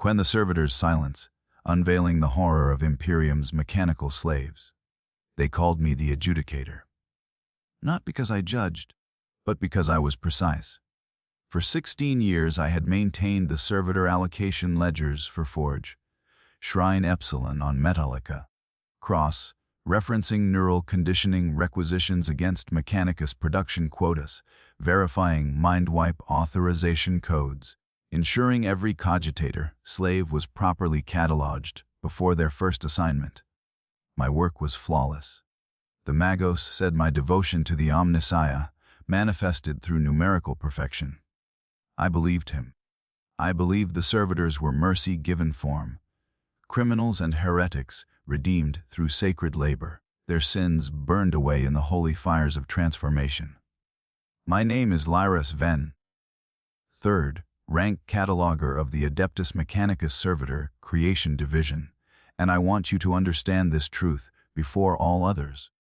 When the servitors' silence, unveiling the horror of Imperium's mechanical slaves. They called me the adjudicator. Not because I judged, but because I was precise. For 16 years I had maintained the servitor allocation ledgers for Forge, Shrine Epsilon on Metallica, Cross, referencing neural conditioning requisitions against Mechanicus production quotas, verifying mind-wipe authorization codes, ensuring every cogitator, slave was properly cataloged before their first assignment. My work was flawless. The Magos said my devotion to the Omnissiah manifested through numerical perfection. I believed him. I believed the servitors were mercy given form, criminals and heretics redeemed through sacred labor, their sins burned away in the holy fires of transformation. My name is Lyras Ven, third rank cataloger of the Adeptus Mechanicus Servitor Creation Division, and I want you to understand this truth before all others.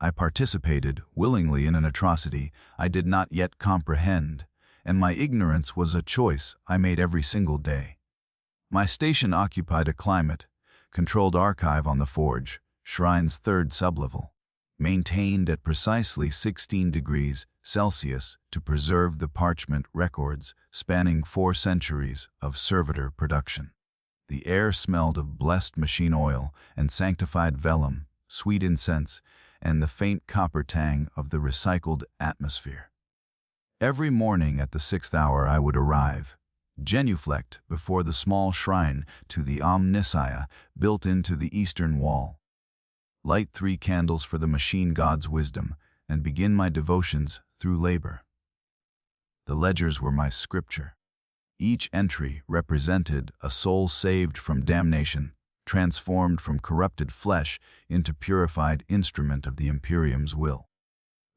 I participated willingly in an atrocity I did not yet comprehend, and my ignorance was a choice I made every single day. My station occupied a climate-controlled archive on the Forge, Shrine's third sublevel, maintained at precisely 16 degrees Celsius to preserve the parchment records spanning 4 centuries of servitor production. The air smelled of blessed machine oil and sanctified vellum, sweet incense, and the faint copper tang of the recycled atmosphere. Every morning at the 6th hour I would arrive, genuflect before the small shrine to the Omnissiah built into the eastern wall, light 3 candles for the machine god's wisdom, and begin my devotions through labor. The ledgers were my scripture. Each entry represented a soul saved from damnation, transformed from corrupted flesh into purified instrument of the Imperium's will.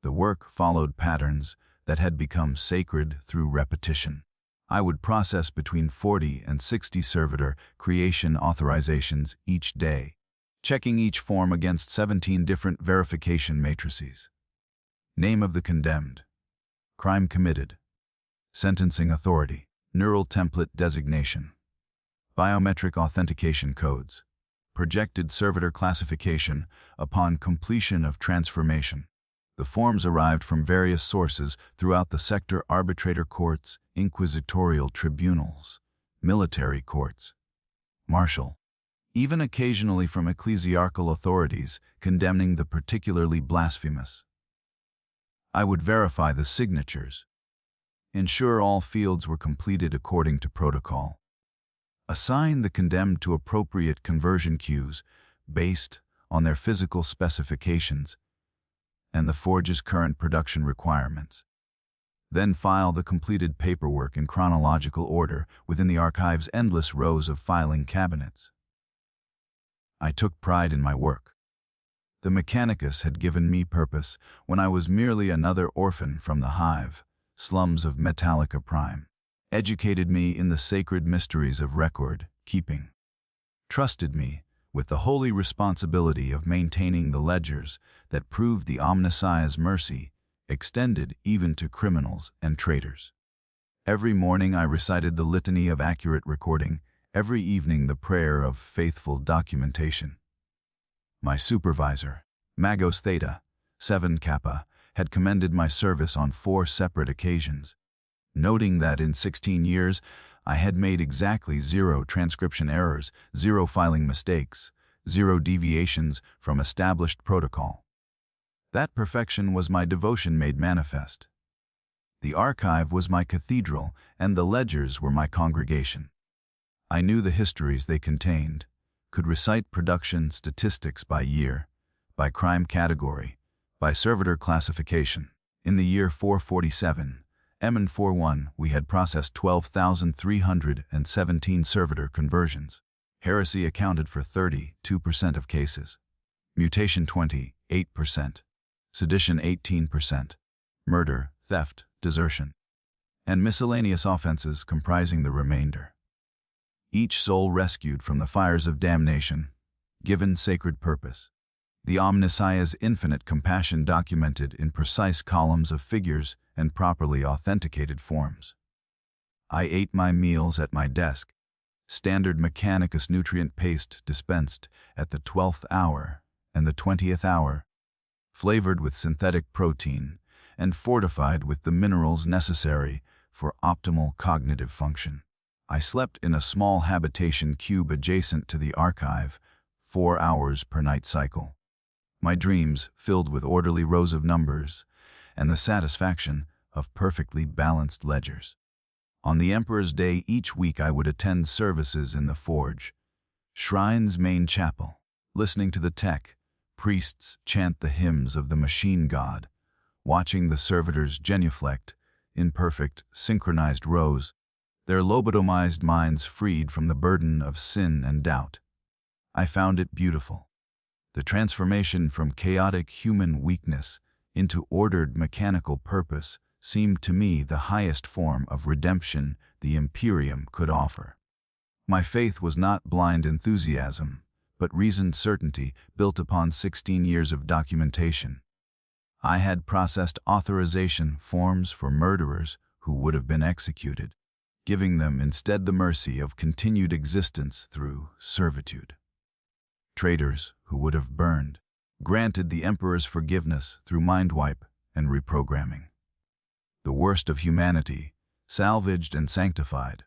The work followed patterns that had become sacred through repetition. I would process between 40 and 60 servitor creation authorizations each day, checking each form against 17 different verification matrices. Name of the condemned, crime committed, sentencing authority, neural template designation, biometric authentication codes, projected servitor classification upon completion of transformation. The forms arrived from various sources throughout the sector: arbitrator courts, inquisitorial tribunals, military courts, martial, even occasionally from ecclesiarchal authorities condemning the particularly blasphemous. I would verify the signatures, ensure all fields were completed according to protocol, assign the condemned to appropriate conversion queues based on their physical specifications and the Forge's current production requirements. Then file the completed paperwork in chronological order within the archive's endless rows of filing cabinets. I took pride in my work. The Mechanicus had given me purpose when I was merely another orphan from the hive, slums of Metallica Prime, educated me in the sacred mysteries of record keeping, trusted me with the holy responsibility of maintaining the ledgers that proved the Omnissiah's mercy extended even to criminals and traitors. Every morning I recited the litany of accurate recording, every evening the prayer of faithful documentation. My supervisor, Magos Theta, 7 Kappa, had commended my service on 4 separate occasions, noting that in 16 years I had made exactly 0 transcription errors, 0 filing mistakes, 0 deviations from established protocol. That perfection was my devotion made manifest. The archive was my cathedral, and the ledgers were my congregation. I knew the histories they contained, could recite production statistics by year, by crime category, by servitor classification. In the year 447, MN41, we had processed 12,317 servitor conversions. Heresy accounted for 32% of cases, mutation 28%, sedition 18%, murder, theft, desertion, and miscellaneous offenses comprising the remainder. Each soul rescued from the fires of damnation, given sacred purpose. The Omnissiah's infinite compassion documented in precise columns of figures and properly authenticated forms. I ate my meals at my desk, Standard Mechanicus nutrient paste dispensed at the 12th hour and the 20th hour, flavored with synthetic protein and fortified with the minerals necessary for optimal cognitive function. I slept in a small habitation cube adjacent to the archive, 4 hours per night cycle. My dreams filled with orderly rows of numbers and the satisfaction of perfectly balanced ledgers. On the Emperor's Day each week I would attend services in the Forge, Shrine's main chapel, listening to the tech, priests chant the hymns of the machine god, watching the servitors genuflect in perfect, synchronized rows, their lobotomized minds freed from the burden of sin and doubt. I found it beautiful. The transformation from chaotic human weakness into ordered mechanical purpose seemed to me the highest form of redemption the Imperium could offer. My faith was not blind enthusiasm, but reasoned certainty built upon 16 years of documentation. I had processed authorization forms for murderers who would have been executed, giving them instead the mercy of continued existence through servitude. Traitors who would have burned, granted the Emperor's forgiveness through mind wipe and reprogramming. The worst of humanity, salvaged and sanctified.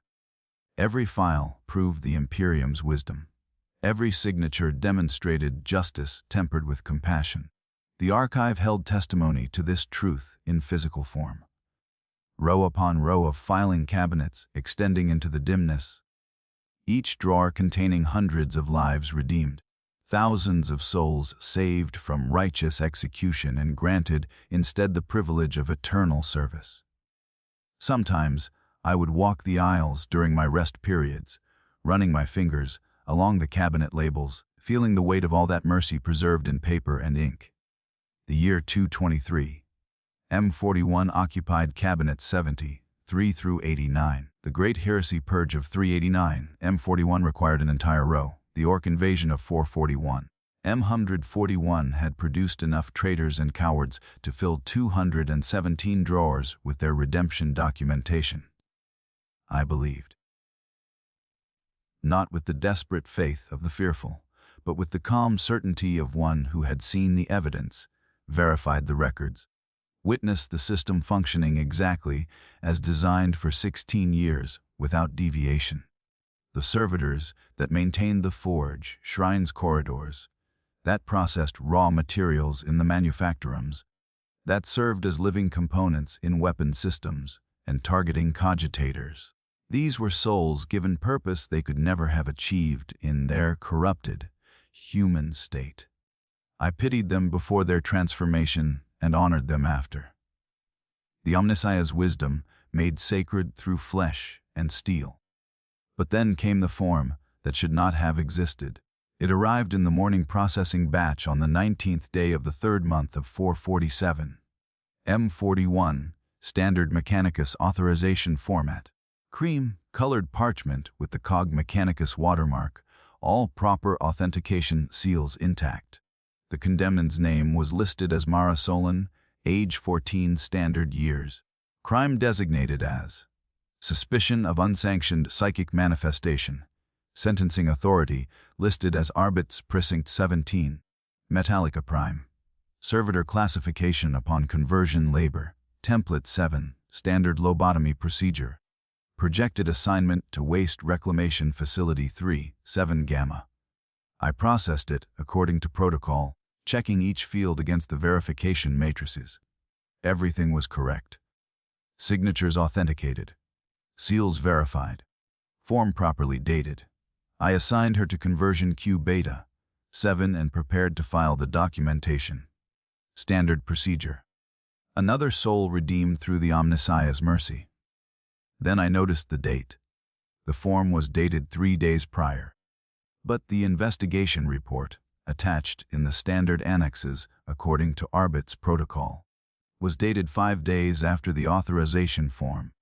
Every file proved the Imperium's wisdom. Every signature demonstrated justice tempered with compassion. The archive held testimony to this truth in physical form. Row upon row of filing cabinets extending into the dimness, each drawer containing hundreds of lives redeemed, thousands of souls saved from righteous execution and granted instead the privilege of eternal service. Sometimes I would walk the aisles during my rest periods, running my fingers along the cabinet labels, feeling the weight of all that mercy preserved in paper and ink. The year 223. M41 occupied Cabinet 70, 3 through 89. The Great Heresy Purge of 389, M41 required an entire row. The Orc invasion of 441. M141 had produced enough traitors and cowards to fill 217 drawers with their redemption documentation. I believed. Not with the desperate faith of the fearful, but with the calm certainty of one who had seen the evidence, verified the records, witnessed the system functioning exactly as designed for 16 years without deviation. The servitors that maintained the forge, Shrine's corridors, that processed raw materials in the manufactorums, that served as living components in weapon systems and targeting cogitators. These were souls given purpose they could never have achieved in their corrupted, human state. I pitied them before their transformation and honored them after. The Omnissiah's wisdom made sacred through flesh and steel. But then came the form that should not have existed. It arrived in the morning processing batch on the 19th day of the 3rd month of 447. M41, Standard Mechanicus Authorization Format. Cream-colored parchment with the Cog Mechanicus watermark, all proper authentication seals intact. The condemned's name was listed as Mara Solon, age 14 standard years. Crime designated as suspicion of unsanctioned psychic manifestation. Sentencing authority listed as Arbit's Precinct 17. Metallica Prime. Servitor classification upon conversion labor. Template 7. Standard lobotomy procedure. Projected assignment to Waste Reclamation Facility 3, 7 Gamma. I processed it according to protocol, checking each field against the verification matrices. Everything was correct. Signatures authenticated. Seals verified. Form properly dated. I assigned her to Conversion Q Beta 7 and prepared to file the documentation. Standard procedure. Another soul redeemed through the Omnissiah's mercy. Then I noticed the date. The form was dated 3 days prior. But the investigation report, attached in the standard annexes according to Arbit's protocol, was dated 5 days after the authorization form.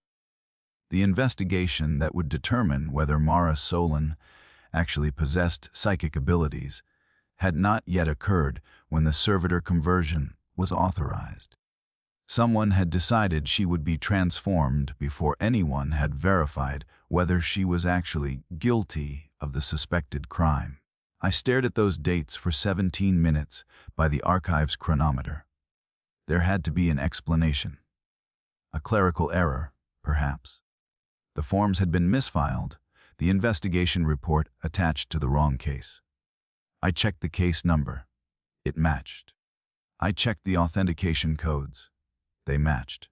The investigation that would determine whether Mara Solon actually possessed psychic abilities had not yet occurred when the servitor conversion was authorized. Someone had decided she would be transformed before anyone had verified whether she was actually guilty of the suspected crime. I stared at those dates for 17 minutes by the archive's chronometer. There had to be an explanation. A clerical error, perhaps. The forms had been misfiled, the investigation report attached to the wrong case. I checked the case number. It matched. I checked the authentication codes. They matched.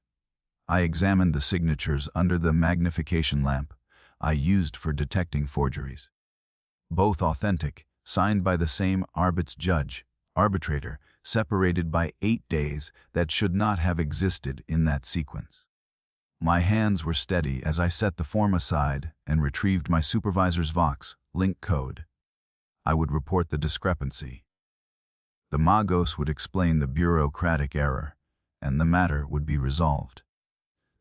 I examined the signatures under the magnification lamp I used for detecting forgeries. Both authentic, signed by the same arbitrator, separated by 8 days that should not have existed in that sequence. My hands were steady as I set the form aside and retrieved my supervisor's Vox link code. I would report the discrepancy. The Magos would explain the bureaucratic error, and the matter would be resolved.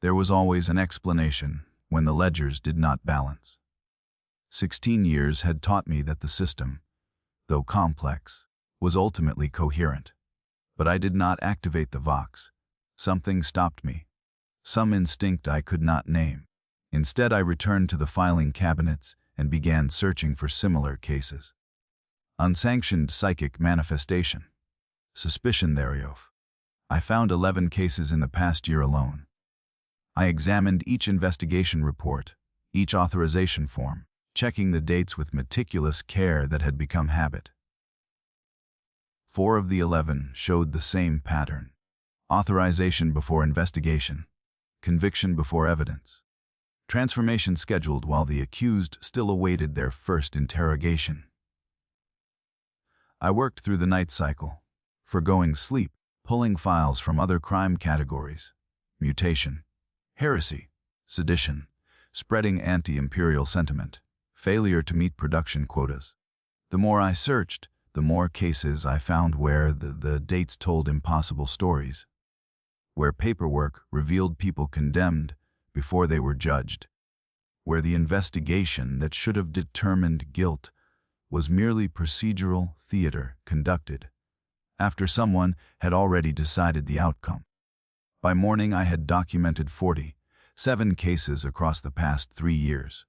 There was always an explanation when the ledgers did not balance. 16 years had taught me that the system, though complex, was ultimately coherent. But I did not activate the Vox. Something stopped me. Some instinct I could not name. Instead, I returned to the filing cabinets and began searching for similar cases. Unsanctioned psychic manifestation. Suspicion thereof. I found 11 cases in the past year alone. I examined each investigation report, each authorization form, checking the dates with meticulous care that had become habit. 4 of the 11 showed the same pattern. Authorization before investigation. Conviction before evidence. Transformation scheduled while the accused still awaited their first interrogation. I worked through the night cycle, forgoing sleep, pulling files from other crime categories, mutation, heresy, sedition, spreading anti-imperial sentiment, failure to meet production quotas. The more I searched, the more cases I found where the dates told impossible stories, where paperwork revealed people condemned before they were judged, where the investigation that should have determined guilt was merely procedural theater conducted after someone had already decided the outcome. By morning, I had documented 47 cases across the past 3 years.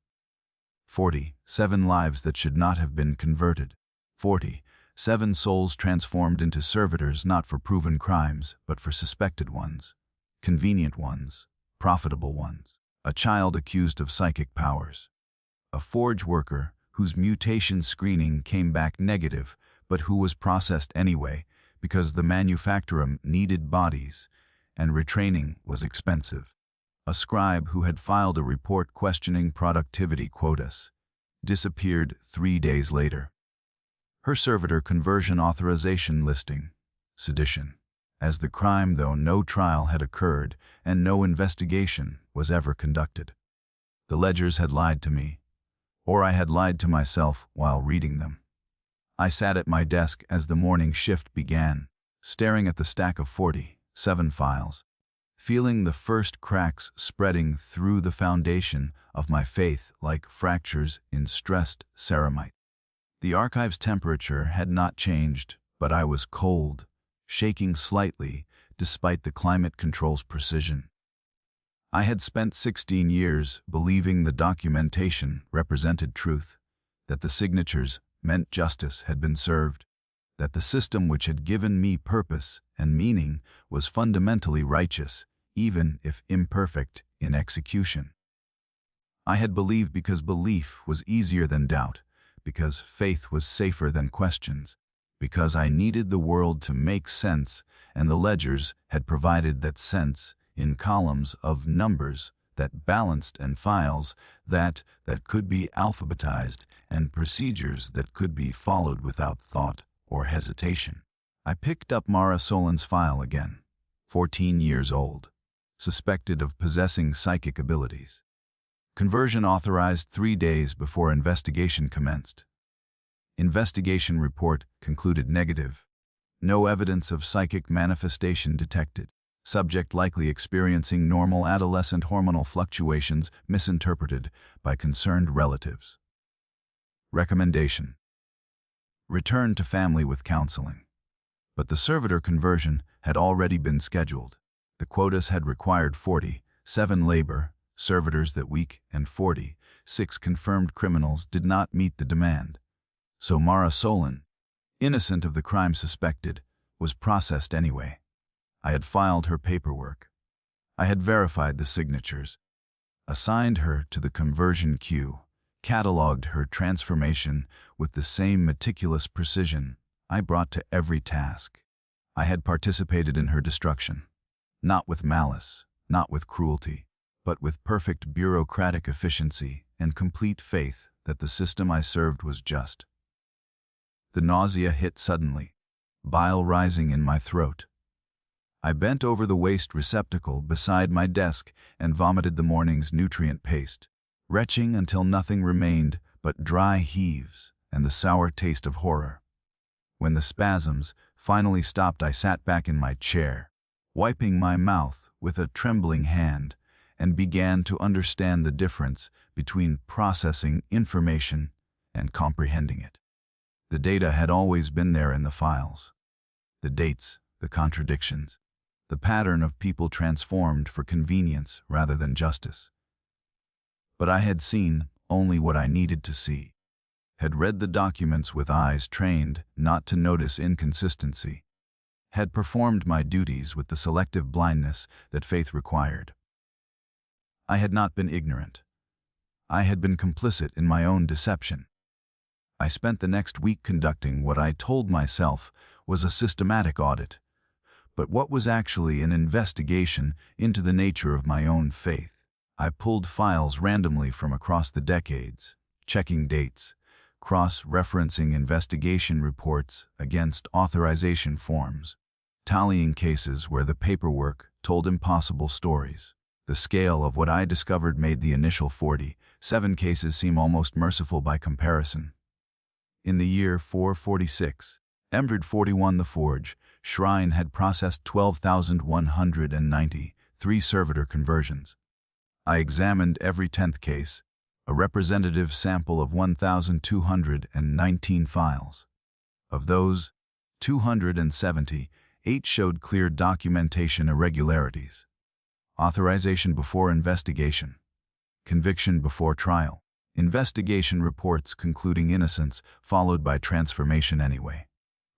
47 lives that should not have been converted. 47 souls transformed into servitors not for proven crimes, but for suspected ones, convenient ones, profitable ones. A child accused of psychic powers. A forge worker whose mutation screening came back negative, but who was processed anyway because the manufacturer needed bodies and retraining was expensive. A scribe who had filed a report questioning productivity quotas disappeared 3 days later. Her servitor conversion authorization listing, sedition, as the crime though no trial had occurred and no investigation was ever conducted. The ledgers had lied to me, or I had lied to myself while reading them. I sat at my desk as the morning shift began, staring at the stack of 47 files, feeling the first cracks spreading through the foundation of my faith like fractures in stressed ceramite. The archive's temperature had not changed, but I was cold, shaking slightly despite the climate control's precision. I had spent 16 years believing the documentation represented truth, that the signatures meant justice had been served, that the system which had given me purpose and meaning was fundamentally righteous, even if imperfect in execution. I had believed because belief was easier than doubt, because faith was safer than questions, because I needed the world to make sense, and the ledgers had provided that sense in columns of numbers that balanced and files that could be alphabetized and procedures that could be followed without thought or hesitation. I picked up Mara Solan's file again, 14 years old, suspected of possessing psychic abilities. Conversion authorized 3 days before investigation commenced. Investigation report concluded negative. No evidence of psychic manifestation detected. Subject likely experiencing normal adolescent hormonal fluctuations misinterpreted by concerned relatives. Recommendation: return to family with counseling. But the servitor conversion had already been scheduled. The quotas had required 47 labor, servitors that week, and 46 confirmed criminals did not meet the demand. So Mara Solon, innocent of the crime suspected, was processed anyway. I had filed her paperwork. I had verified the signatures, assigned her to the conversion queue, catalogued her transformation with the same meticulous precision I brought to every task. I had participated in her destruction, not with malice, not with cruelty, but with perfect bureaucratic efficiency and complete faith that the system I served was just. The nausea hit suddenly, bile rising in my throat. I bent over the waste receptacle beside my desk and vomited the morning's nutrient paste, retching until nothing remained but dry heaves and the sour taste of horror. When the spasms finally stopped, I sat back in my chair, wiping my mouth with a trembling hand, and began to understand the difference between processing information and comprehending it. The data had always been there in the files. The dates, the contradictions, the pattern of people transformed for convenience rather than justice. But I had seen only what I needed to see, had read the documents with eyes trained not to notice inconsistency, had performed my duties with the selective blindness that faith required. I had not been ignorant. I had been complicit in my own deception. I spent the next week conducting what I told myself was a systematic audit, but what was actually an investigation into the nature of my own faith. I pulled files randomly from across the decades, checking dates, cross-referencing investigation reports against authorization forms, tallying cases where the paperwork told impossible stories. The scale of what I discovered made the initial 47 cases seem almost merciful by comparison. In the year 446, 41 the Forge, Shrine had processed 12,193 servitor conversions. I examined every 10th case, a representative sample of 1,219 files. Of those, 278 showed clear documentation irregularities. Authorization before investigation, conviction before trial, investigation reports concluding innocence followed by transformation anyway,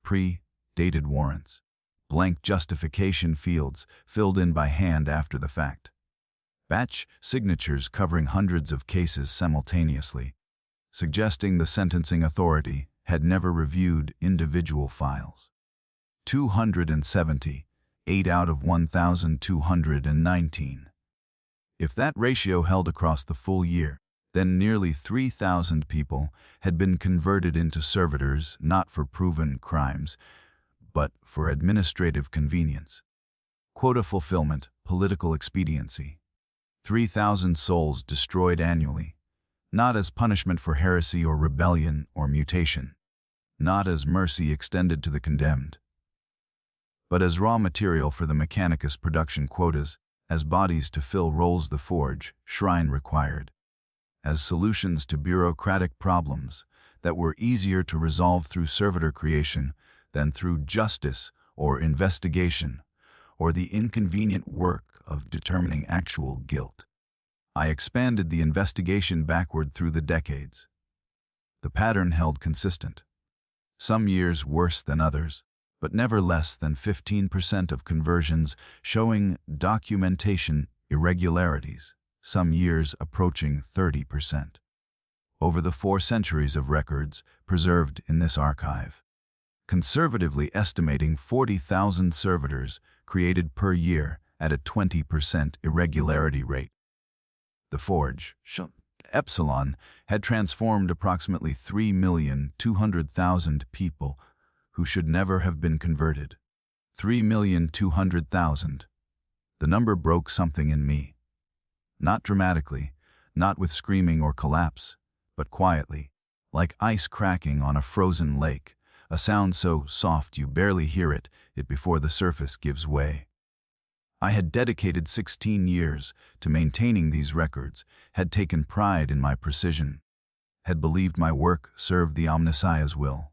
pre-dated warrants, blank justification fields filled in by hand after the fact, batch signatures covering hundreds of cases simultaneously, suggesting the sentencing authority had never reviewed individual files. 278 out of 1,219. If that ratio held across the full year, then nearly 3,000 people had been converted into servitors not for proven crimes, but for administrative convenience. Quota fulfillment, political expediency. 3,000 souls destroyed annually, not as punishment for heresy or rebellion or mutation, not as mercy extended to the condemned, but as raw material for the Mechanicus production quotas, as bodies to fill roles the Forge, Shrine required, as solutions to bureaucratic problems that were easier to resolve through servitor creation than through justice or investigation or the inconvenient work of determining actual guilt. I expanded the investigation backward through the decades. The pattern held consistent. Some years worse than others, but never less than 15% of conversions showing documentation irregularities, some years approaching 30%. Over the 4 centuries of records preserved in this archive, conservatively estimating 40,000 servitors created per year at a 20% irregularity rate. The Forge, Epsilon, had transformed approximately 3,200,000 people who should never have been converted. 3,200,000. The number broke something in me. Not dramatically, not with screaming or collapse, but quietly, like ice cracking on a frozen lake, a sound so soft you barely hear it before the surface gives way. I had dedicated 16 years to maintaining these records, had taken pride in my precision, had believed my work served the Omnissiah's will.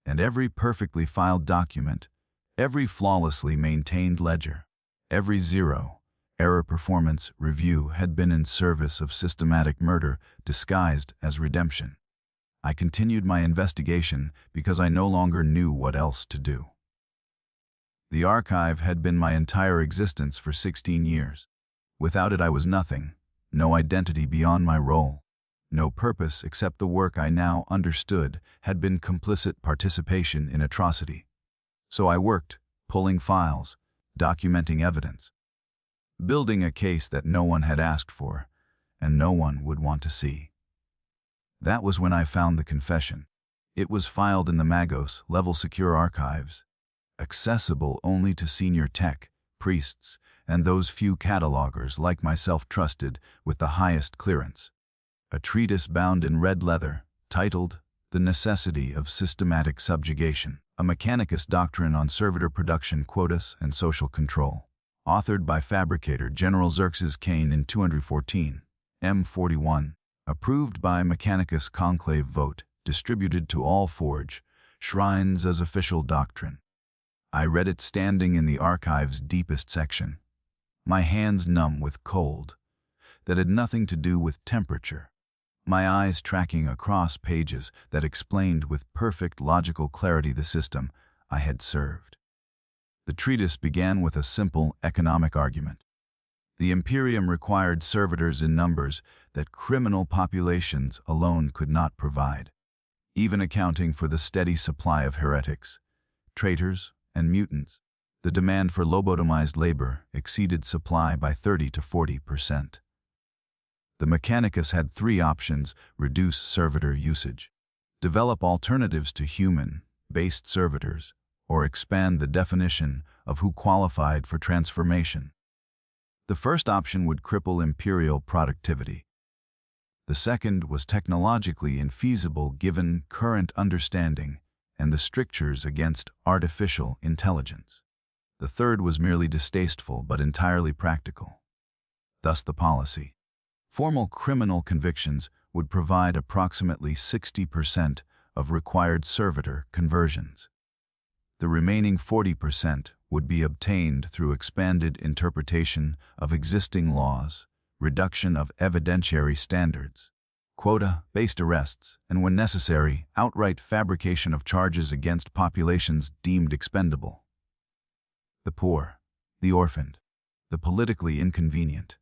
And every perfectly filed document, every flawlessly maintained ledger, every zero, Error performance review had been in service of systematic murder disguised as redemption. I continued my investigation because I no longer knew what else to do. The archive had been my entire existence for 16 years. Without it I was nothing, no identity beyond my role, no purpose except the work I now understood had been complicit participation in atrocity. So I worked, pulling files, documenting evidence, building a case that no one had asked for, and no one would want to see. That was when I found the confession. It was filed in the Magos level secure archives, accessible only to senior tech, priests, and those few catalogers like myself trusted with the highest clearance. A treatise bound in red leather, titled The Necessity of Systematic Subjugation, a Mechanicus doctrine on servitor production quotas and social control, authored by Fabricator General Xerxes Cain in 214, M41, approved by Mechanicus conclave vote, distributed to all forge shrines as official doctrine. I read it standing in the archive's deepest section, my hands numb with cold that had nothing to do with temperature, my eyes tracking across pages that explained with perfect logical clarity the system I had served. The treatise began with a simple economic argument. The Imperium required servitors in numbers that criminal populations alone could not provide, even accounting for the steady supply of heretics, traitors, and mutants. The demand for lobotomized labor exceeded supply by 30 to 40%. The Mechanicus had three options: reduce servitor usage, develop alternatives to human-based servitors, or expand the definition of who qualified for transformation. The first option would cripple imperial productivity. The second was technologically infeasible given current understanding and the strictures against artificial intelligence. The third was merely distasteful but entirely practical. Thus the policy. Formal criminal convictions would provide approximately 60% of required servitor conversions. The remaining 40% would be obtained through expanded interpretation of existing laws, reduction of evidentiary standards, quota-based arrests, and when necessary, outright fabrication of charges against populations deemed expendable. The poor, the orphaned, the politically inconvenient.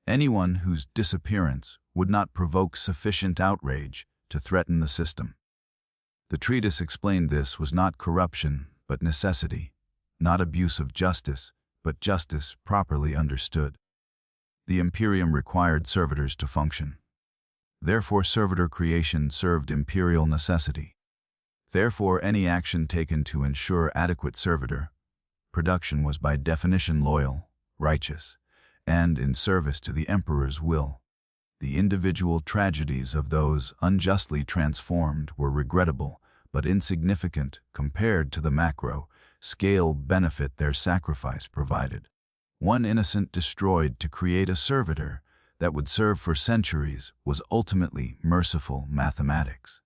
Anyone whose disappearance would not provoke sufficient outrage to threaten the system. The treatise explained this was not corruption, but necessity, not abuse of justice, but justice properly understood. The Imperium required servitors to function. Therefore, servitor creation served imperial necessity. Therefore, any action taken to ensure adequate servitor production was by definition loyal, righteous, and in service to the emperor's will. The individual tragedies of those unjustly transformed were regrettable but insignificant compared to the macro-scale benefit their sacrifice provided. One innocent destroyed to create a servitor that would serve for centuries was ultimately merciful mathematics.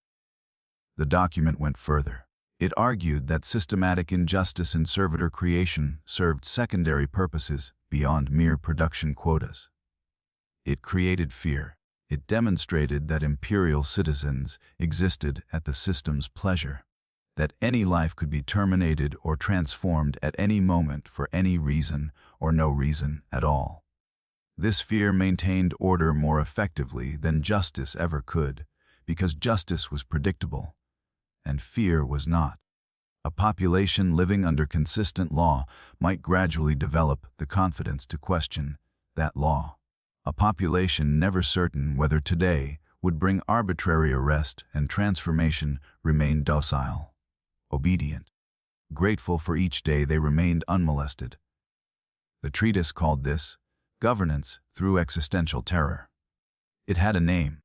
The document went further. It argued that systematic injustice in servitor creation served secondary purposes beyond mere production quotas. It created fear. It demonstrated that imperial citizens existed at the system's pleasure, that any life could be terminated or transformed at any moment for any reason or no reason at all. This fear maintained order more effectively than justice ever could, because justice was predictable, and fear was not. A population living under consistent law might gradually develop the confidence to question that law. A population never certain whether today would bring arbitrary arrest and transformation remained docile, obedient, grateful for each day they remained unmolested. The treatise called this governance through existential terror. It had a name,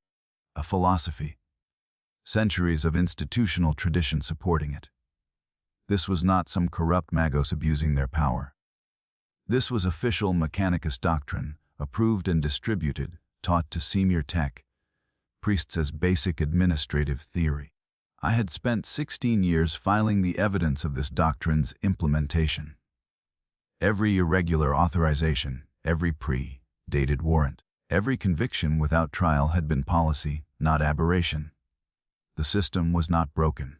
a philosophy, centuries of institutional tradition supporting it. This was not some corrupt magos abusing their power. This was official Mechanicus doctrine, approved and distributed, taught to senior tech priests as basic administrative theory. I had spent 16 years filing the evidence of this doctrine's implementation. Every irregular authorization, every pre-dated warrant, every conviction without trial had been policy, not aberration. The system was not broken.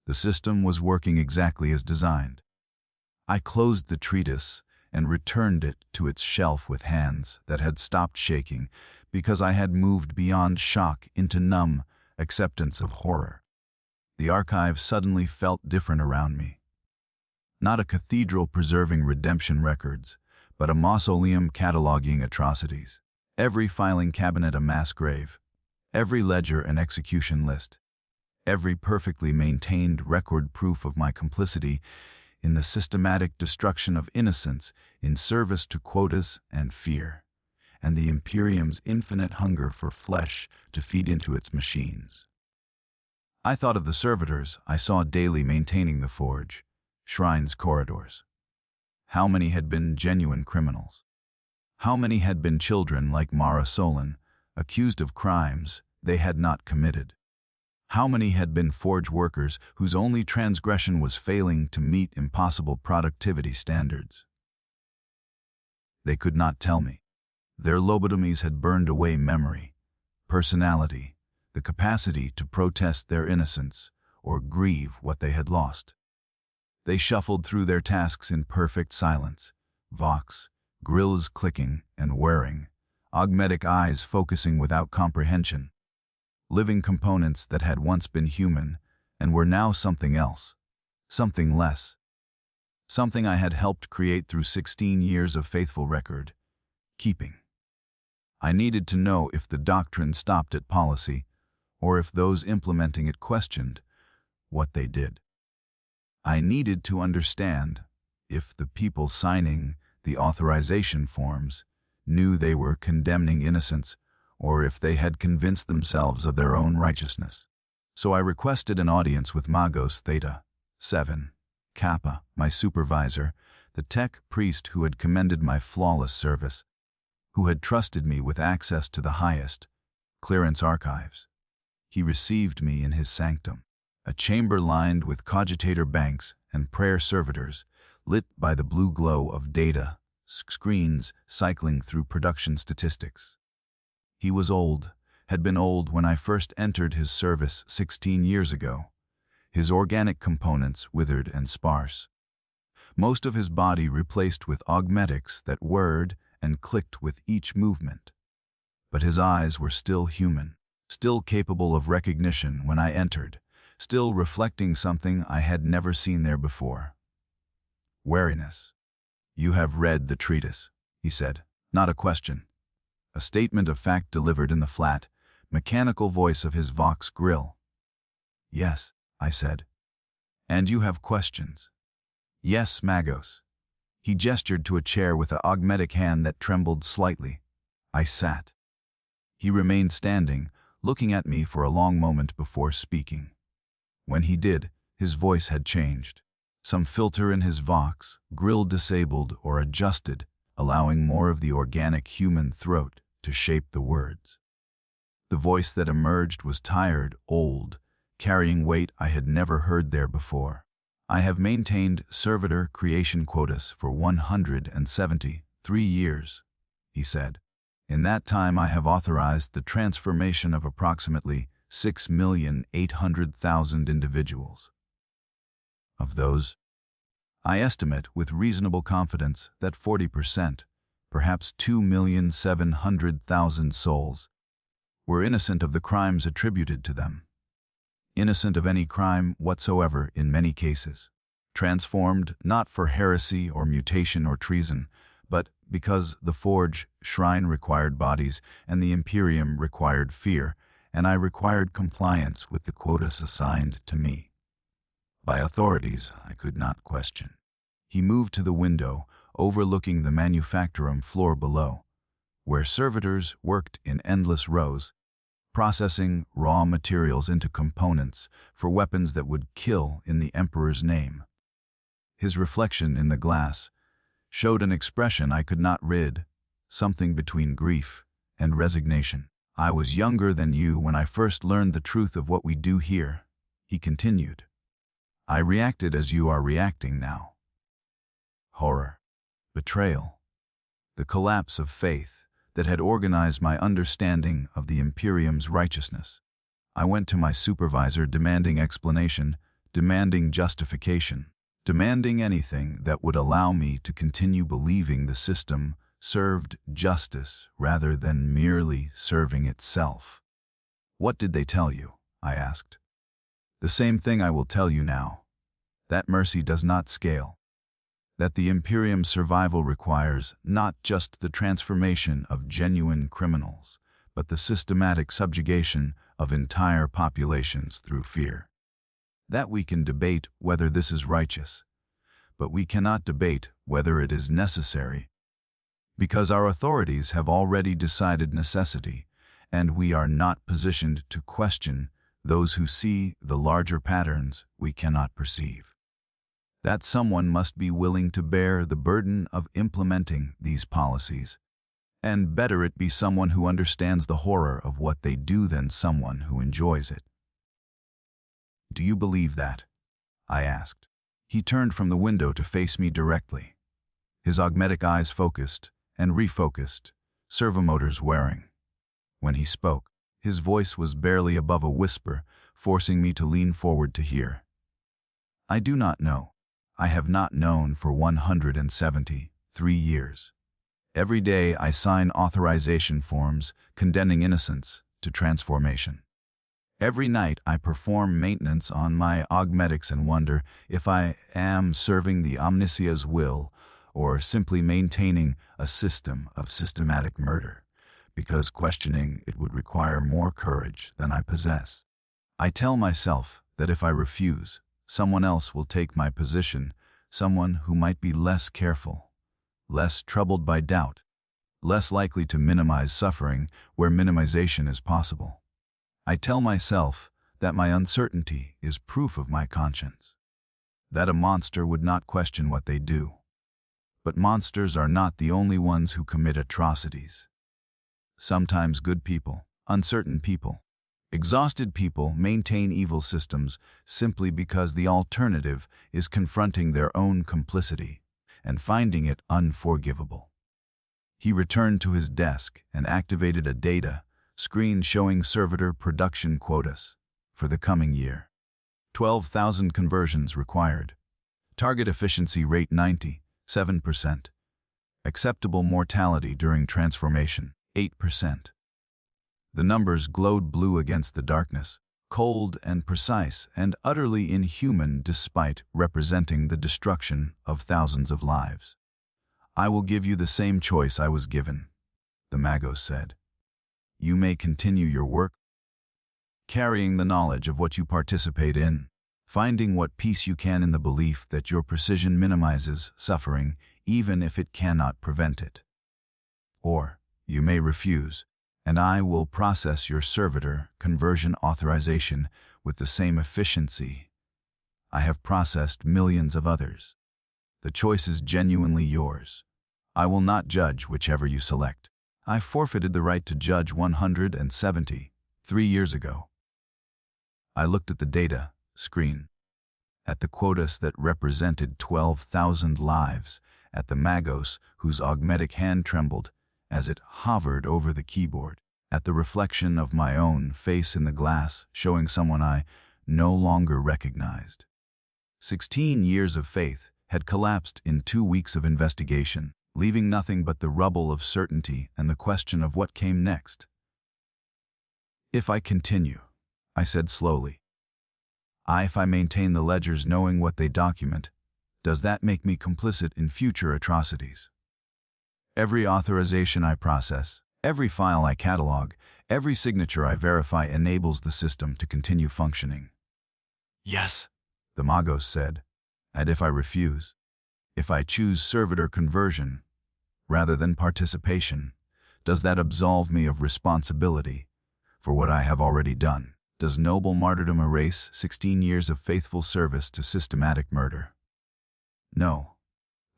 The system was working exactly as designed. I closed the treatise and returned it to its shelf with hands that had stopped shaking because I had moved beyond shock into numb acceptance of horror. The archive suddenly felt different around me. Not a cathedral preserving redemption records, but a mausoleum cataloging atrocities. Every filing cabinet a mass grave, every ledger an execution list, every perfectly maintained record proof of my complicity in the systematic destruction of innocence in service to quotas and fear, and the Imperium's infinite hunger for flesh to feed into its machines. I thought of the servitors I saw daily maintaining the forge, shrine's corridors. How many had been genuine criminals? How many had been children like Mara Solon, accused of crimes they had not committed? How many had been forge workers whose only transgression was failing to meet impossible productivity standards? They could not tell me. Their lobotomies had burned away memory, personality, the capacity to protest their innocence or grieve what they had lost. They shuffled through their tasks in perfect silence, vox, grills clicking and whirring, augmetic eyes focusing without comprehension. Living components that had once been human and were now something else, something less. Something I had helped create through 16 years of faithful record keeping. I needed to know if the doctrine stopped at policy, or if those implementing it questioned what they did. I needed to understand if the people signing the authorization forms knew they were condemning innocence, or if they had convinced themselves of their own righteousness. So I requested an audience with Magos Theta 7, Kappa, my supervisor, the tech priest who had commended my flawless service, who had trusted me with access to the highest clearance archives. He received me in his sanctum, a chamber lined with cogitator banks and prayer servitors, lit by the blue glow of data screens cycling through production statistics. He was old, had been old when I first entered his service 16 years ago. His organic components withered and sparse. Most of his body replaced with augmetics that whirred and clicked with each movement. But his eyes were still human, still capable of recognition when I entered, still reflecting something I had never seen there before. Wariness. "You have read the treatise," he said, not a question. A statement of fact delivered in the flat, mechanical voice of his Vox grill. "Yes," I said. "And you have questions?" "Yes, Magos." He gestured to a chair with an augmetic hand that trembled slightly. I sat. He remained standing, looking at me for a long moment before speaking. When he did, his voice had changed. Some filter in his Vox grill disabled or adjusted, allowing more of the organic human throat to shape the words. The voice that emerged was tired, old, carrying weight I had never heard there before. "I have maintained Servitor creation quotas for 173 years, he said. "In that time I have authorized the transformation of approximately 6,800,000 individuals. Of those, I estimate with reasonable confidence that 40%, perhaps 2,700,000 souls, were innocent of the crimes attributed to them. Innocent of any crime whatsoever in many cases. Transformed not for heresy or mutation or treason, but because the forge shrine required bodies and the Imperium required fear, and I required compliance with the quotas assigned to me. By authorities I could not question." He moved to the window, overlooking the manufactorum floor below, where servitors worked in endless rows, processing raw materials into components for weapons that would kill in the Emperor's name. His reflection in the glass showed an expression I could not rid, something between grief and resignation. "I was younger than you when I first learned the truth of what we do here," he continued. "I reacted as you are reacting now. Horror, betrayal, the collapse of faith that had organized my understanding of the Imperium's righteousness. I went to my supervisor demanding explanation, demanding justification, demanding anything that would allow me to continue believing the system served justice rather than merely serving itself. "What did they tell you?" I asked. "The same thing I will tell you now. That mercy does not scale. That the Imperium's survival requires not just the transformation of genuine criminals, but the systematic subjugation of entire populations through fear. That we can debate whether this is righteous, but we cannot debate whether it is necessary, because our authorities have already decided necessity, and we are not positioned to question those who see the larger patterns we cannot perceive. That someone must be willing to bear the burden of implementing these policies, and better it be someone who understands the horror of what they do than someone who enjoys it." "Do you believe that?" I asked. He turned from the window to face me directly. His augmetic eyes focused and refocused, servomotors whirring. When he spoke, his voice was barely above a whisper, forcing me to lean forward to hear. "I do not know. I have not known for 173 years. Every day I sign authorization forms condemning innocence to transformation. Every night I perform maintenance on my augmetics and wonder if I am serving the Omnisia's will or simply maintaining a system of systematic murder, because questioning it would require more courage than I possess. I tell myself that if I refuse, someone else will take my position, someone who might be less careful, less troubled by doubt, less likely to minimize suffering where minimization is possible. I tell myself that my uncertainty is proof of my conscience, that a monster would not question what they do. But monsters are not the only ones who commit atrocities. Sometimes good people, uncertain people, exhausted people maintain evil systems simply because the alternative is confronting their own complicity and finding it unforgivable. He returned to his desk and activated a data screen showing Servitor production quotas for the coming year. 12,000 conversions required. Target efficiency rate 97%. Acceptable mortality during transformation 8%. The numbers glowed blue against the darkness, cold and precise and utterly inhuman despite representing the destruction of thousands of lives. "I will give you the same choice I was given," the Magos said. "You may continue your work, carrying the knowledge of what you participate in, finding what peace you can in the belief that your precision minimizes suffering even if it cannot prevent it. Or you may refuse, and I will process your servitor conversion authorization with the same efficiency I have processed millions of others. The choice is genuinely yours. I will not judge whichever you select. I forfeited the right to judge 173 years ago." I looked at the data screen, at the quotas that represented 12,000 lives, at the Magos whose augmetic hand trembled as it hovered over the keyboard, at the reflection of my own face in the glass showing someone I no longer recognized. 16 years of faith had collapsed in 2 weeks of investigation, leaving nothing but the rubble of certainty and the question of what came next. "If I continue," I said slowly, if I maintain the ledgers knowing what they document, does that make me complicit in future atrocities? Every authorization I process, every file I catalog, every signature I verify enables the system to continue functioning." "Yes," the Magos said. "And if I refuse, if I choose servitor conversion rather than participation, does that absolve me of responsibility for what I have already done? Does noble martyrdom erase 16 years of faithful service to systematic murder?" "No,"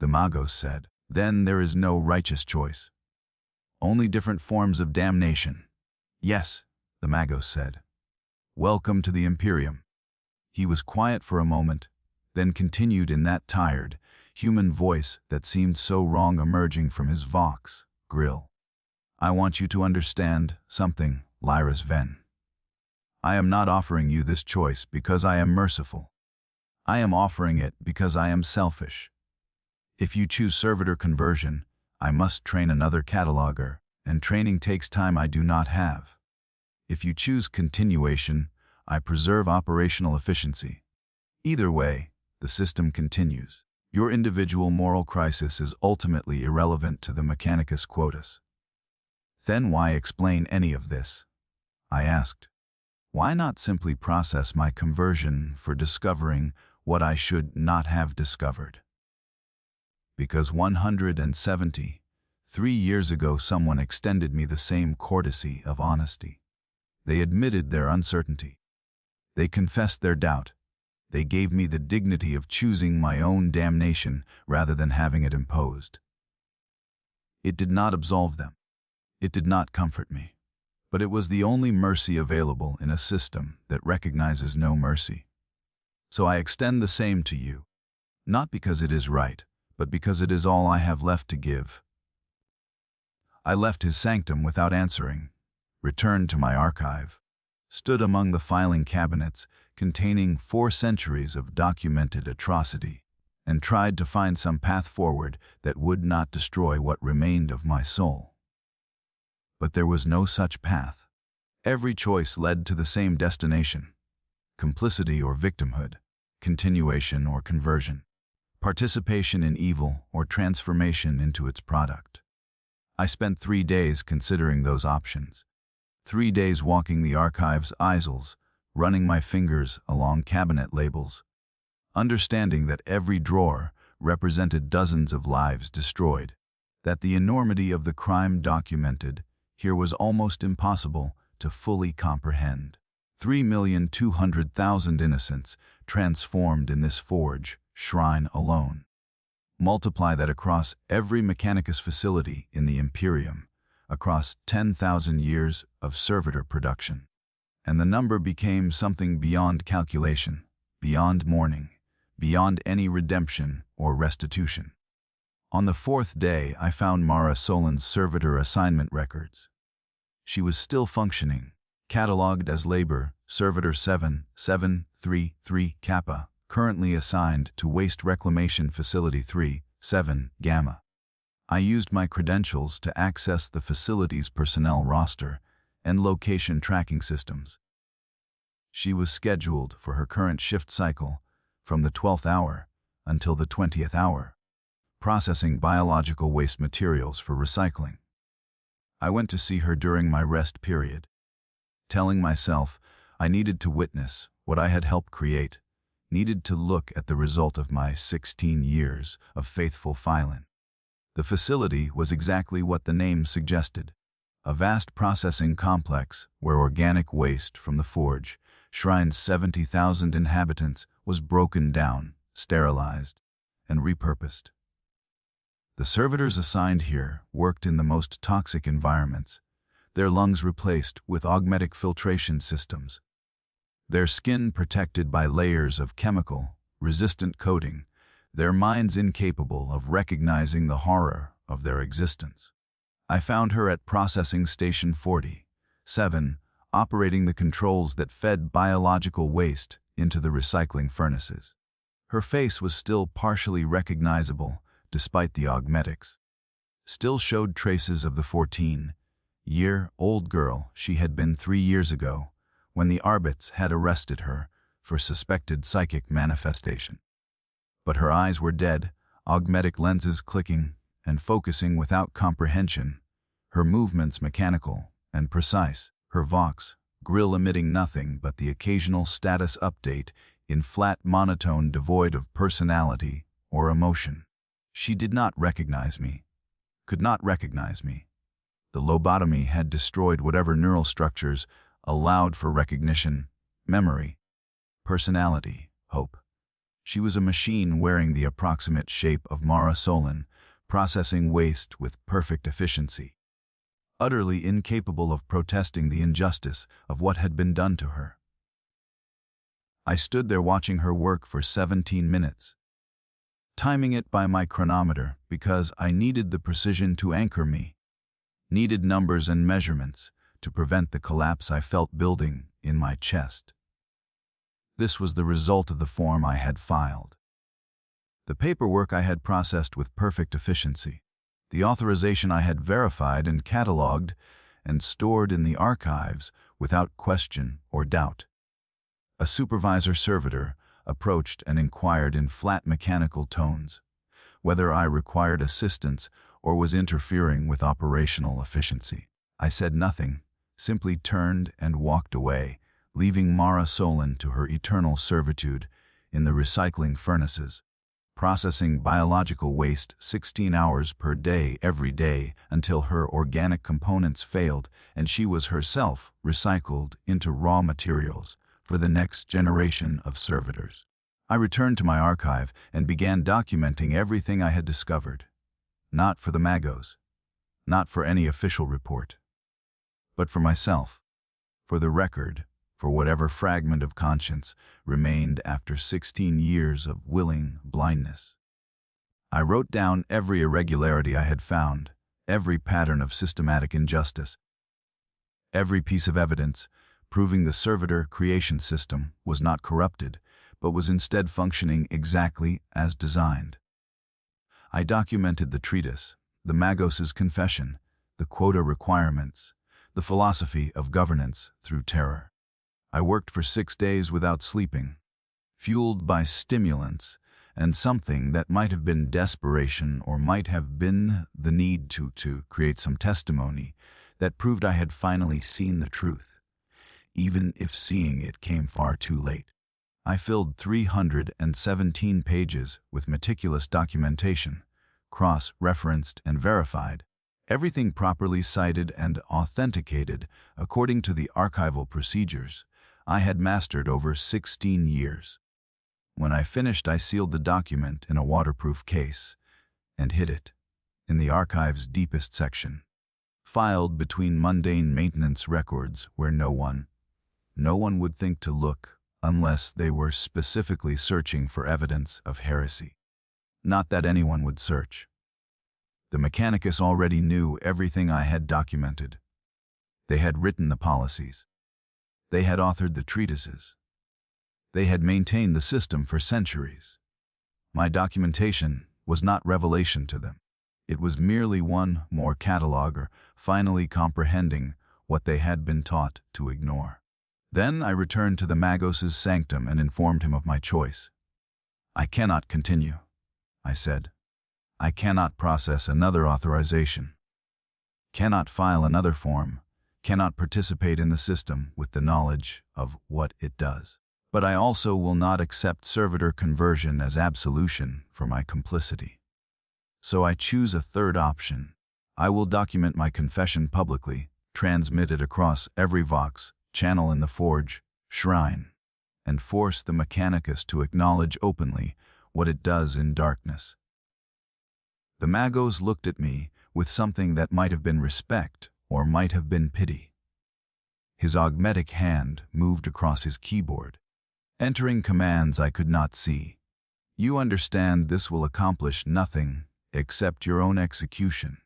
the Magos said. "Then there is no righteous choice. Only different forms of damnation." "Yes," the Magos said. "Welcome to the Imperium." He was quiet for a moment, then continued in that tired, human voice that seemed so wrong emerging from his vox grill. I want you to understand something, Lyris Ven. I am not offering you this choice because I am merciful. I am offering it because I am selfish. If you choose servitor conversion, I must train another cataloger, and training takes time I do not have. If you choose continuation, I preserve operational efficiency. Either way, the system continues. Your individual moral crisis is ultimately irrelevant to the Mechanicus quotas. Then why explain any of this? I asked. Why not simply process my conversion for discovering what I should not have discovered? Because 173 years ago someone extended me the same courtesy of honesty. They admitted their uncertainty. They confessed their doubt. They gave me the dignity of choosing my own damnation rather than having it imposed. It did not absolve them. It did not comfort me. But it was the only mercy available in a system that recognizes no mercy. So I extend the same to you, not because it is right, but because it is all I have left to give. I left his sanctum without answering, returned to my archive, stood among the filing cabinets containing 4 centuries of documented atrocity, and tried to find some path forward that would not destroy what remained of my soul. But there was no such path. Every choice led to the same destination: complicity or victimhood, continuation or conversion, participation in evil or transformation into its product. I spent 3 days considering those options. 3 days walking the archive's aisles, running my fingers along cabinet labels, understanding that every drawer represented dozens of lives destroyed, that the enormity of the crime documented here was almost impossible to fully comprehend. 3,200,000 innocents transformed in this forge shrine alone. Multiply that across every Mechanicus facility in the Imperium, across 10,000 years of servitor production. And the number became something beyond calculation, beyond mourning, beyond any redemption or restitution. On the 4th day, I found Mara Solin's servitor assignment records. She was still functioning, catalogued as labor, servitor 7733 Kappa, currently assigned to Waste Reclamation Facility 37 Gamma. I used my credentials to access the facility's personnel roster and location tracking systems. She was scheduled for her current shift cycle from the 12th hour until the 20th hour, processing biological waste materials for recycling. I went to see her during my rest period, telling myself I needed to witness what I had helped create, needed to look at the result of my 16 years of faithful filing. The facility was exactly what the name suggested, a vast processing complex where organic waste from the forge, shrine's 70,000 inhabitants, was broken down, sterilized, and repurposed. The servitors assigned here worked in the most toxic environments, their lungs replaced with augmetic filtration systems, their skin protected by layers of chemical-resistant coating, their minds incapable of recognizing the horror of their existence. I found her at Processing Station 47, operating the controls that fed biological waste into the recycling furnaces. Her face was still partially recognizable despite the augmetics, still showed traces of the 14-year-old girl she had been 3 years ago when the Arbits had arrested her for suspected psychic manifestation. But her eyes were dead, augmetic lenses clicking and focusing without comprehension, her movements mechanical and precise, her vox grill emitting nothing but the occasional status update in flat monotone devoid of personality or emotion. She did not recognize me, could not recognize me. The lobotomy had destroyed whatever neural structures allowed for recognition, memory, personality, hope. She was a machine wearing the approximate shape of Mara Solin, processing waste with perfect efficiency, utterly incapable of protesting the injustice of what had been done to her. I stood there watching her work for 17 minutes. timing it by my chronometer because I needed the precision to anchor me, needed numbers and measurements to prevent the collapse I felt building in my chest. This was the result of the form I had filed. The paperwork I had processed with perfect efficiency. The authorization I had verified and cataloged and stored in the archives without question or doubt. A supervisor servitor approached and inquired in flat mechanical tones whether I required assistance or was interfering with operational efficiency. I said nothing, simply turned and walked away, leaving Mara Solon to her eternal servitude in the recycling furnaces, processing biological waste 16 hours per day every day until her organic components failed and she was herself recycled into raw materials for the next generation of servitors. I returned to my archive and began documenting everything I had discovered, not for the Magos, not for any official report, but for myself, for the record, for whatever fragment of conscience remained after 16 years of willing blindness. I wrote down every irregularity I had found, every pattern of systematic injustice, every piece of evidence proving the servitor creation system was not corrupted, but was instead functioning exactly as designed. I documented the treatise, the Magos' confession, the quota requirements, the philosophy of governance through terror. I worked for 6 days without sleeping, fueled by stimulants and something that might have been desperation or might have been the need to create some testimony that proved I had finally seen the truth, even if seeing it came far too late. I filled 317 pages with meticulous documentation, cross-referenced and verified, everything properly cited and authenticated according to the archival procedures I had mastered over 16 years. When I finished, I sealed the document in a waterproof case and hid it in the archive's deepest section, filed between mundane maintenance records where no one would think to look unless they were specifically searching for evidence of heresy. Not that anyone would search. The Mechanicus already knew everything I had documented. They had written the policies. They had authored the treatises. They had maintained the system for centuries. My documentation was not revelation to them. It was merely one more cataloger finally comprehending what they had been taught to ignore. Then I returned to the Magos' sanctum and informed him of my choice. I cannot continue, I said. I cannot process another authorization, cannot file another form, cannot participate in the system with the knowledge of what it does. But I also will not accept servitor conversion as absolution for my complicity. So I choose a third option. I will document my confession publicly, transmit it across every Vox, channel in the Forge, Shrine, and force the Mechanicus to acknowledge openly what it does in darkness. The Magos looked at me with something that might have been respect or might have been pity. His augmetic hand moved across his keyboard, entering commands I could not see. You understand this will accomplish nothing except your own execution.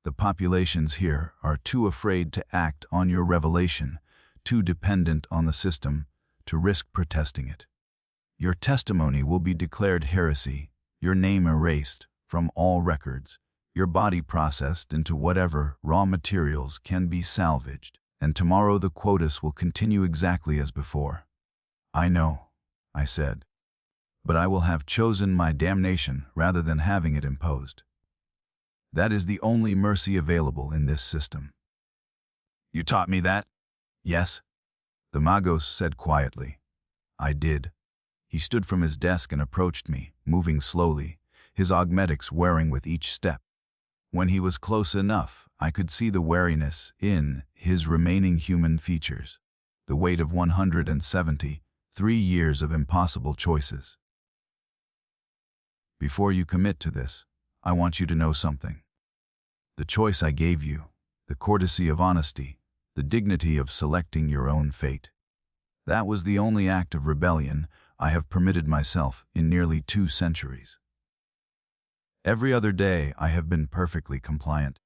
The populations here are too afraid to act on your revelation, too dependent on the system to risk protesting it. Your testimony will be declared heresy, your name erased from all records, your body processed into whatever raw materials can be salvaged, and tomorrow the quotas will continue exactly as before. I know, I said, but I will have chosen my damnation rather than having it imposed. That is the only mercy available in this system. You taught me that? Yes, the Magos said quietly. I did. He stood from his desk and approached me, moving slowly, his augmetics wearing with each step. When he was close enough, I could see the wariness in his remaining human features, the weight of 173 years of impossible choices. Before you commit to this, I want you to know something. The choice I gave you, the courtesy of honesty, the dignity of selecting your own fate. That was the only act of rebellion I have permitted myself in nearly 2 centuries. Every other day I have been perfectly compliant,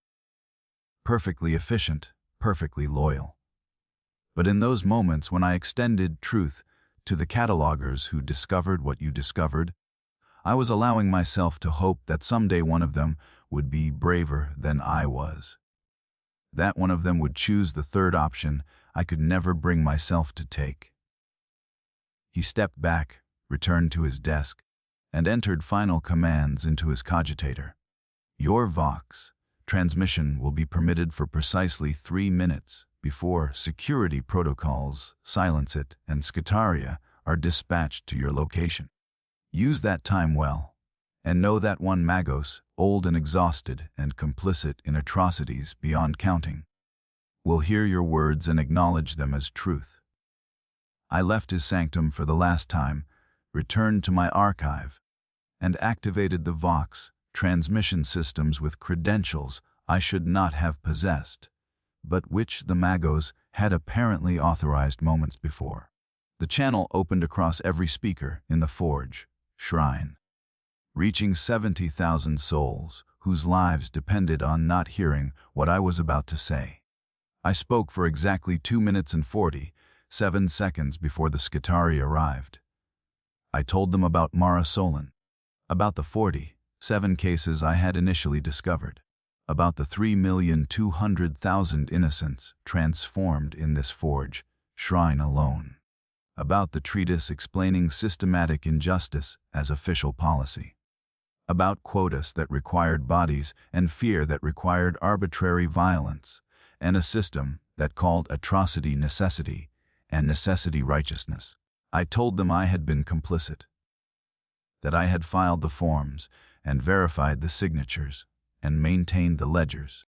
perfectly efficient, perfectly loyal. But in those moments when I extended truth to the catalogers who discovered what you discovered, I was allowing myself to hope that someday one of them would be braver than I was. That one of them would choose the third option I could never bring myself to take. He stepped back, returned to his desk, and entered final commands into his cogitator. Your Vox transmission will be permitted for precisely 3 minutes before security protocols, Silence It, and Skitaria are dispatched to your location. Use that time well, and know that one Magos, old and exhausted and complicit in atrocities beyond counting, will hear your words and acknowledge them as truth. I left his sanctum for the last time, returned to my archive, and activated the Vox transmission systems with credentials I should not have possessed, but which the Magos had apparently authorized moments before. The channel opened across every speaker in the Forge shrine, reaching 70,000 souls whose lives depended on not hearing what I was about to say. I spoke for exactly 2 minutes and 47 seconds before the Skitari arrived. I told them about Mara Solon, about the 47 cases I had initially discovered, about the 3,200,000 innocents transformed in this Forge shrine alone, about the treatise explaining systematic injustice as official policy, about quotas that required bodies and fear that required arbitrary violence, and a system that called atrocity necessity and necessity righteousness. I told them I had been complicit, that I had filed the forms and verified the signatures and maintained the ledgers,